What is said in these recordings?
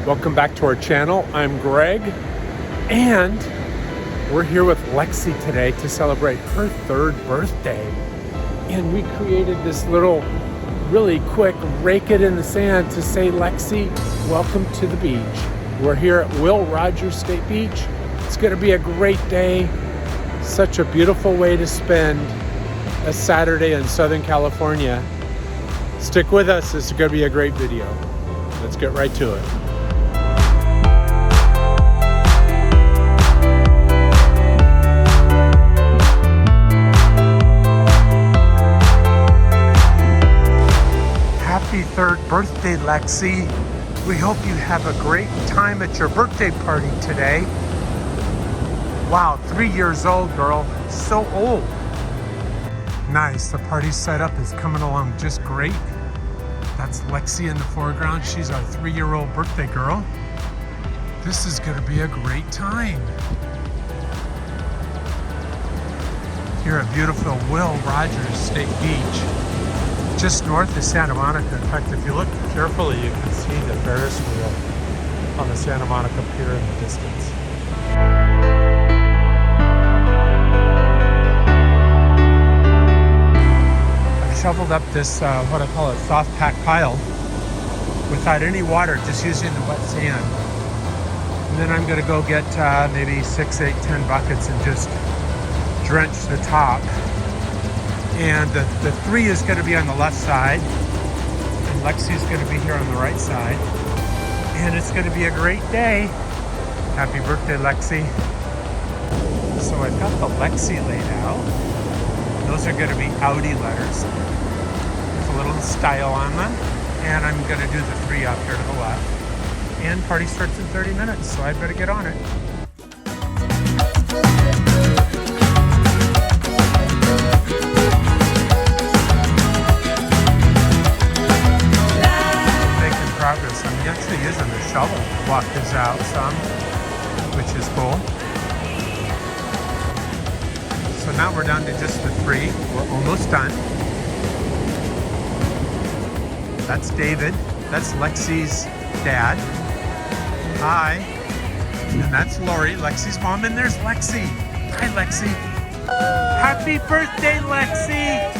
Welcome back to our channel. I'm Greg, and we're here with Lexi today to celebrate her 3rd birthday. And we created this little, really quick rake it in the sand to say, Lexi, welcome to the beach. We're here at Will Rogers State Beach. It's gonna be a great day. Such a beautiful way to spend a Saturday in Southern California. Stick with us, this is gonna be a great video. Let's get right to it. Happy 3rd birthday, Lexi. We hope you have a great time at your birthday party today. Wow, 3 years old, girl. So old. Nice, the party setup is coming along just great. That's Lexi in the foreground. She's our 3-year-old birthday girl. This is gonna be a great time. Here at beautiful Will Rogers State Beach, just north of Santa Monica. In fact, if you look carefully, you can see the Ferris wheel on the Santa Monica Pier in the distance. Shoveled up this, what I call a soft pack pile without any water, just using the wet sand. And then I'm going to go get maybe 6, 8, 10 buckets and just drench the top. And the 3 is going to be on the left side, and Lexi's going to be here on the right side. And it's going to be a great day. Happy birthday, Lexi. So I've got the Lexi laid out. Those are going to be Audi letters with a little style on them. And I'm going to do the 3 up here to the left. And party starts in 30 minutes, so I better get on it. Making progress. I'm actually using the shovel to block this out some, which is cool. So now we're down to just the 3. We're almost done. That's David. That's Lexi's dad. Hi. And that's Lori, Lexi's mom. And there's Lexi. Hi, Lexi. Happy birthday, Lexi.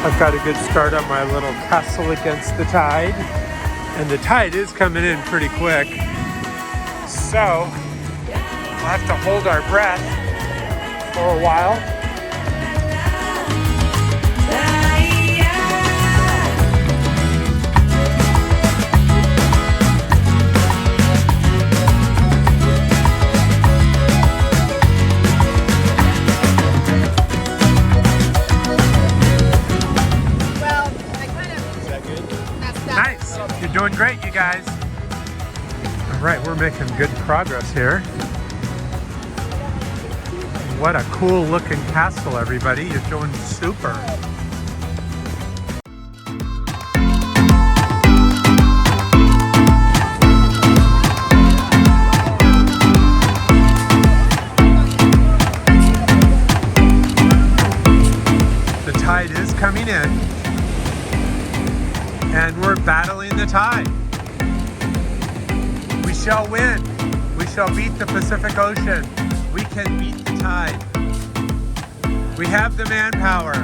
I've got a good start on my little castle against the tide. And the tide is coming in pretty quick. So we'll have to hold our breath for a while. You're doing great, you guys. All right, we're making good progress here. What a cool looking castle, everybody. You're doing super. The tide is coming in. And we're battling the tide. We shall win. We shall beat the Pacific Ocean. We can beat the tide. We have the manpower.